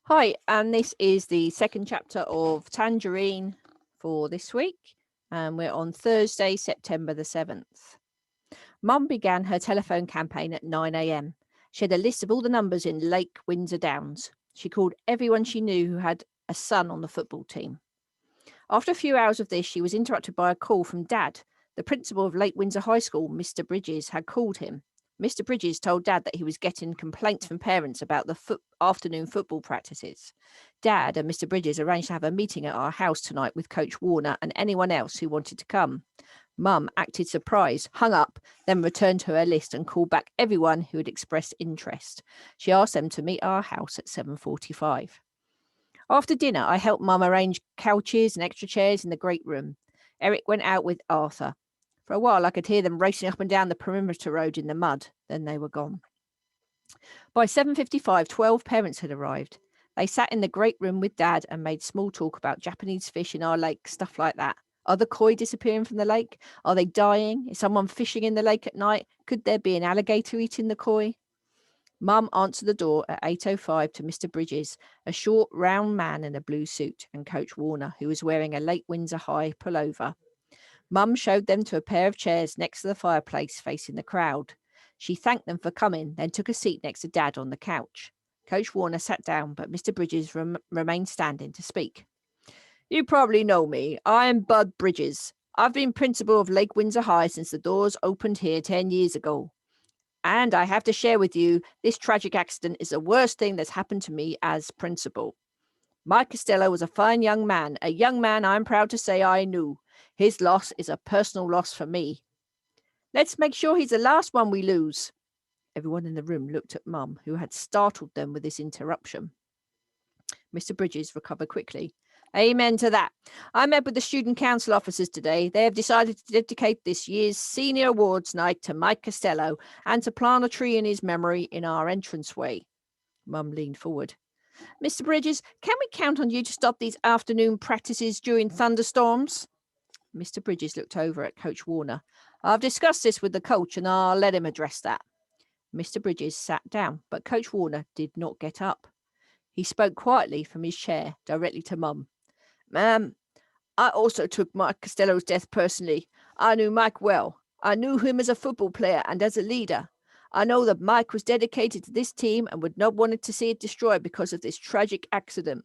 Hi, and this is the second chapter of Tangerine for this week, and we're on Thursday, September the 7th. Mum began her telephone campaign at 9 a.m. She had a list of all the numbers in Lake Windsor Downs. She called everyone she knew who had a son on the football team. After a few hours of this, she was interrupted by a call from Dad. The principal of Lake Windsor High School, Mr. Bridges, had called him. Mr. Bridges told Dad that he was getting complaints from parents about the afternoon football practices. Dad and Mr. Bridges arranged to have a meeting at our house tonight with Coach Warner and anyone else who wanted to come. Mum acted surprised, hung up, then returned to her list and called back everyone who had expressed interest. She asked them to meet our house at 7:45. After dinner, I helped Mum arrange couches and extra chairs in the great room. Eric went out with Arthur. For a while, I could hear them racing up and down the perimeter road in the mud. Then they were gone. By 7:55, 12 parents had arrived. They sat in the great room with Dad and made small talk about Japanese fish in our lake, stuff like that. Are the koi disappearing from the lake? Are they dying? Is someone fishing in the lake at night? Could there be an alligator eating the koi? Mum answered the door at 8:05 to Mr. Bridges, a short, round man in a blue suit, and Coach Warner, who was wearing a Lake Windsor High pullover. Mum showed them to a pair of chairs next to the fireplace facing the crowd. She thanked them for coming, then took a seat next to Dad on the couch. Coach Warner sat down, but Mr. Bridges remained standing to speak. You probably know me. I'm Bud Bridges. I've been principal of Lake Windsor High since the doors opened here 10 years ago. And I have to share with you, this tragic accident is the worst thing that's happened to me as principal. Mike Costello was a young man I'm proud to say I knew. His loss is a personal loss for me. Let's make sure he's the last one we lose. Everyone in the room looked at Mum, who had startled them with this interruption. Mr. Bridges recovered quickly. Amen to that. I met with the student council officers today. They have decided to dedicate this year's senior awards night to Mike Costello and to plant a tree in his memory in our entranceway. Mum leaned forward. Mr. Bridges, can we count on you to stop these afternoon practices during thunderstorms? Mr. Bridges looked over at Coach Warner. I've discussed this with the coach and I'll let him address that. Mr. Bridges sat down, but Coach Warner did not get up. He spoke quietly from his chair directly to Mum. Ma'am, I also took Mike Costello's death personally. I knew Mike well. I knew him as a football player and as a leader. I know that Mike was dedicated to this team and would not want to see it destroyed because of this tragic accident.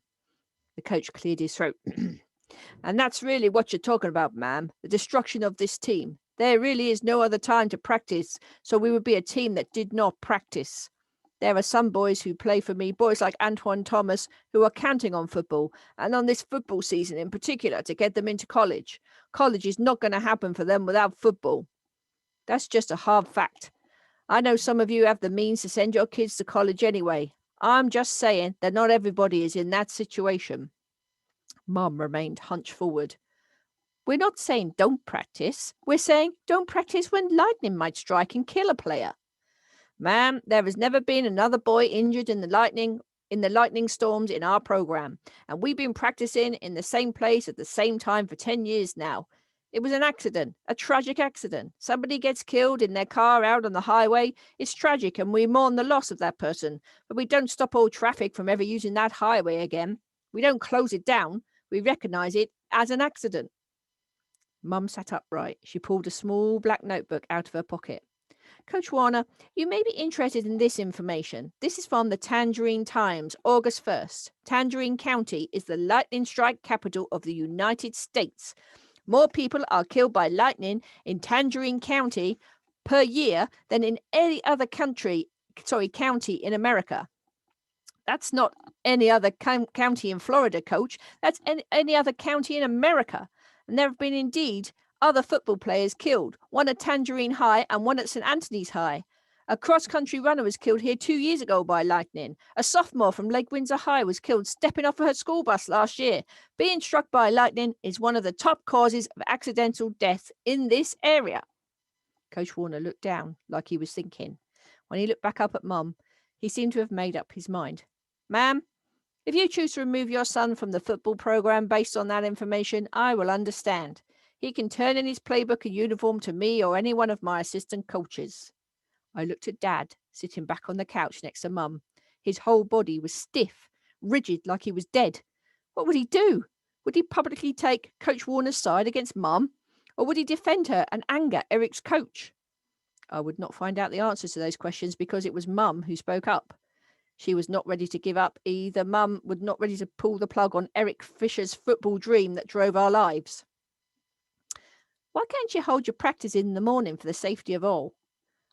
The coach cleared his throat. And that's really what you're talking about, ma'am, the destruction of this team. There really is no other time to practice, so we would be a team that did not practice. There are some boys who play for me, boys like Antoine Thomas, who are counting on football, and on this football season in particular, to get them into college. College is not going to happen for them without football. That's just a hard fact. I know some of you have the means to send your kids to college anyway. I'm just saying that not everybody is in that situation. Mum remained hunched forward. We're not saying don't practice. We're saying don't practice when lightning might strike and kill a player. Ma'am, there has never been another boy injured in the lightning storms in our program, and we've been practicing in the same place at the same time for 10 years now. It was an accident, a tragic accident. Somebody gets killed in their car out on the highway. It's tragic, and we mourn the loss of that person, but we don't stop all traffic from ever using that highway again. We don't close it down. We recognize it as an accident. Mum sat upright. She pulled a small black notebook out of her pocket. Coach Warner, you may be interested in this information. This is from the Tangerine Times, August 1st. Tangerine County is the lightning strike capital of the United States. More people are killed by lightning in Tangerine County per year than in any other county in America. That's not any other county in Florida, Coach. That's any other county in America. And there have been indeed other football players killed, one at Tangerine High and one at St. Anthony's High. A cross-country runner was killed here 2 years ago by lightning. A sophomore from Lake Windsor High was killed stepping off her school bus last year. Being struck by lightning is one of the top causes of accidental death in this area. Coach Warner looked down like he was thinking. When he looked back up at Mum, he seemed to have made up his mind. Ma'am, if you choose to remove your son from the football program based on that information, I will understand. He can turn in his playbook and uniform to me or any one of my assistant coaches. I looked at Dad, sitting back on the couch next to Mum. His whole body was stiff, rigid like he was dead. What would he do? Would he publicly take Coach Warner's side against Mum? Or would he defend her and anger Eric's coach? I would not find out the answers to those questions because it was Mum who spoke up. She was not ready to give up either. Mum was not ready to pull the plug on Eric Fisher's football dream that drove our lives. Why can't you hold your practice in the morning for the safety of all?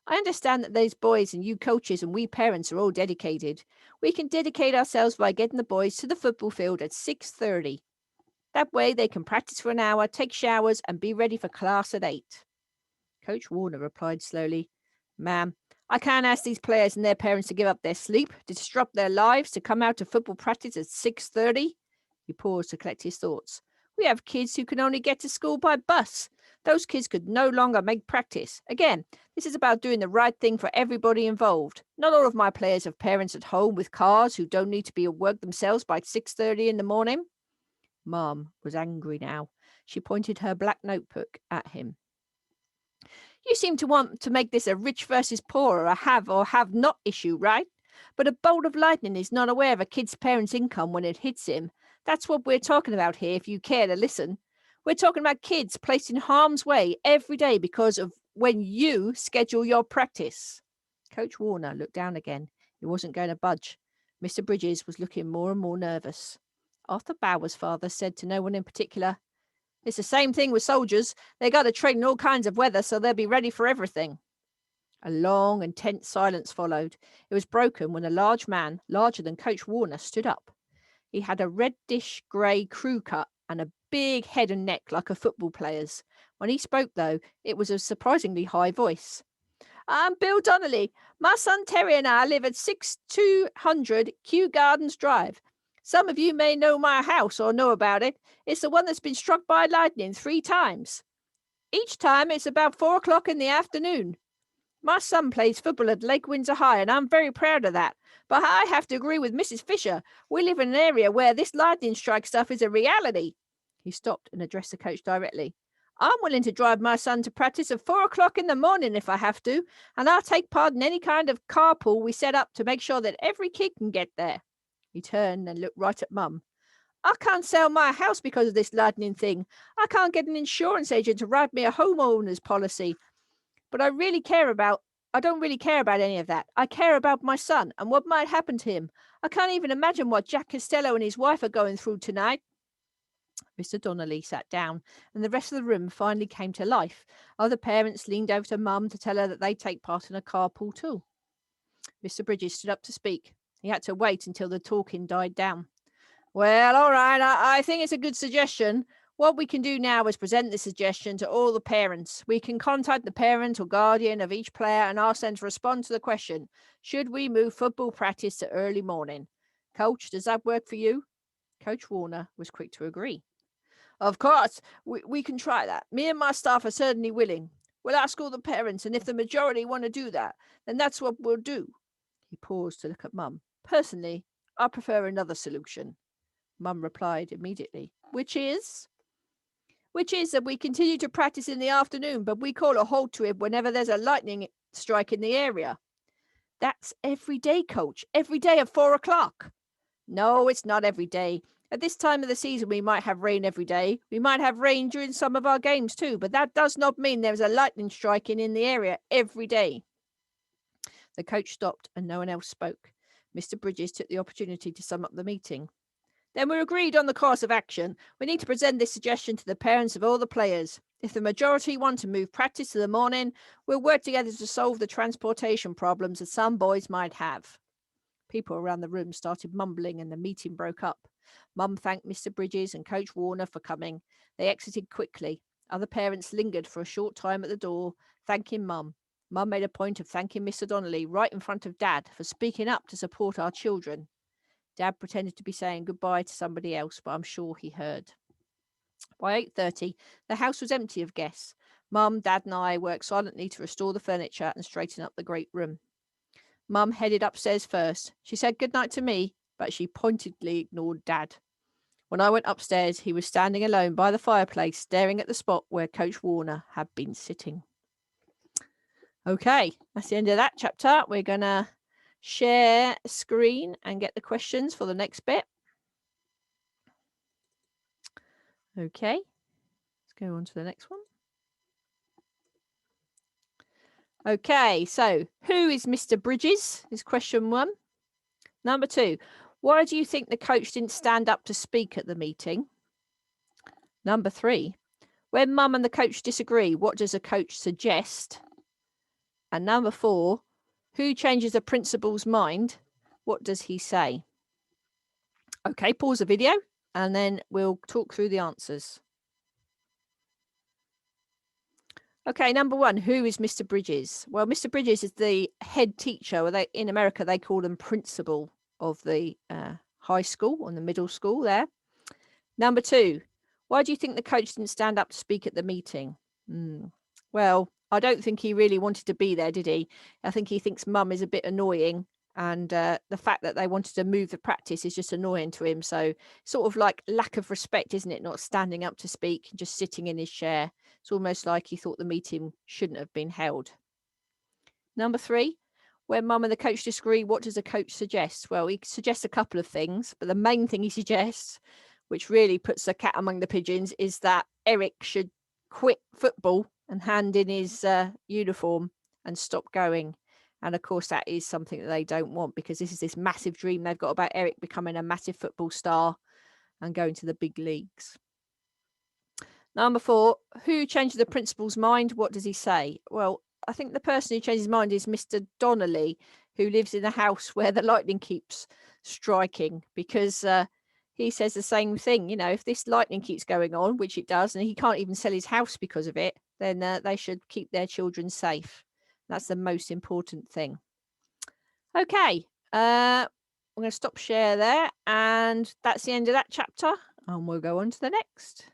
I understand that those boys and you coaches and we parents are all dedicated. We can dedicate ourselves by getting the boys to the football field at 6:30. That way they can practice for an hour, take showers and be ready for class at 8. Coach Warner replied slowly, Ma'am, I can't ask these players and their parents to give up their sleep, to disrupt their lives, to come out to football practice at 6:30. He paused to collect his thoughts. We have kids who can only get to school by bus. Those kids could no longer make practice. Again, this is about doing the right thing for everybody involved. Not all of my players have parents at home with cars who don't need to be at work themselves by 6:30 in the morning. Mom was angry now. She pointed her black notebook at him. You seem to want to make this a rich versus poor or have not issue, right? But a bolt of lightning is not aware of a kid's parents' income when it hits him. That's what we're talking about here, if you care to listen. We're talking about kids placed in harm's way every day because of when you schedule your practice. Coach Warner looked down again. He wasn't going to budge. Mr. Bridges was looking more and more nervous. Arthur Bauer's father said to no one in particular, It's the same thing with soldiers. They got to train in all kinds of weather, so they'll be ready for everything. A long and tense silence followed. It was broken when a large man, larger than Coach Warner, stood up. He had a reddish grey crew cut and a big head and neck like a football player's. When he spoke, though, it was a surprisingly high voice. I'm Bill Donnelly. My son Terry and I live at 6200 Kew Gardens Drive. Some of you may know my house or know about it. It's the one that's been struck by lightning 3 times. Each time it's about 4 o'clock in the afternoon. My son plays football at Lake Windsor High, and I'm very proud of that. But I have to agree with Mrs. Fisher. We live in an area where this lightning strike stuff is a reality. He stopped and addressed the coach directly. I'm willing to drive my son to practice at 4 o'clock in the morning if I have to, and I'll take part in any kind of carpool we set up to make sure that every kid can get there. He turned and looked right at Mum. I can't sell my house because of this lightning thing. I can't get an insurance agent to write me a homeowner's policy. But I don't really care about any of that. I care about my son and what might happen to him. I can't even imagine what Jack Costello and his wife are going through tonight. Mr. Donnelly sat down, and the rest of the room finally came to life. Other parents leaned over to Mum to tell her that they'd take part in a carpool too. Mr. Bridges stood up to speak. He had to wait until the talking died down. Well, all right, I think it's a good suggestion. What we can do now is present this suggestion to all the parents. We can contact the parent or guardian of each player and ask them to respond to the question, should we move football practice to early morning? Coach, does that work for you? Coach Warner was quick to agree. Of course, we can try that. Me and my staff are certainly willing. We'll ask all the parents, and if the majority want to do that, then that's what we'll do. He paused to look at Mum. Personally, I prefer another solution. Mum replied immediately, which is that we continue to practice in the afternoon, but we call a halt to it whenever there's a lightning strike in the area. That's every day, Coach. Every day at 4 o'clock. No, it's not every day. At this time of the season, we might have rain every day. We might have rain during some of our games too, but that does not mean there's a lightning striking in the area every day. The coach stopped and no one else spoke. Mr. Bridges took the opportunity to sum up the meeting. Then we're agreed on the course of action. We need to present this suggestion to the parents of all the players. If the majority want to move practice to the morning, we'll work together to solve the transportation problems that some boys might have. People around the room started mumbling and the meeting broke up. Mum thanked Mr. Bridges and Coach Warner for coming. They exited quickly. Other parents lingered for a short time at the door, thanking Mum. Mum made a point of thanking Mr. Donnelly right in front of Dad for speaking up to support our children. Dad pretended to be saying goodbye to somebody else, but I'm sure he heard. By 8:30, the house was empty of guests. Mum, Dad and I worked silently to restore the furniture and straighten up the great room. Mum headed upstairs first. She said goodnight to me, but she pointedly ignored Dad. When I went upstairs, he was standing alone by the fireplace, staring at the spot where Coach Warner had been sitting. Okay, that's the end of that chapter. We're going to share screen and get the questions for the next bit. Okay, let's go on to the next one. Okay, so who is Mr. Bridges is question 1. Number 2, why do you think the coach didn't stand up to speak at the meeting? Number 3, when mum and the coach disagree, what does a coach suggest? And number 4, who changes the principal's mind? What does he say? Okay, pause the video and then we'll talk through the answers. Okay, number 1, who is Mr. Bridges? Well, Mr. Bridges is the head teacher, or in America they call him principal of the high school and the middle school there. Number 2, why do you think the coach didn't stand up to speak at the meeting? Well, I don't think he really wanted to be there, did he? I think he thinks mum is a bit annoying, and the fact that they wanted to move the practice is just annoying to him. So sort of like lack of respect, isn't it? Not standing up to speak, just sitting in his chair. It's almost like he thought the meeting shouldn't have been held. Number 3, when mum and the coach disagree, what does the coach suggest? Well, he suggests a couple of things, but the main thing he suggests, which really puts the cat among the pigeons, is that Eric should quit football and hand in his uniform and stop going. And of course, that is something that they don't want, because this is this massive dream they've got about Eric becoming a massive football star and going to the big leagues. Number 4, who changes the principal's mind? What does he say? Well, I think the person who changes his mind is Mr. Donnelly, who lives in a house where the lightning keeps striking, because he says the same thing. You know, if this lightning keeps going on, which it does, and he can't even sell his house because of it, then they should keep their children safe. That's the most important thing. Okay, I'm going to stop share there, and that's the end of that chapter, and we'll go on to the next.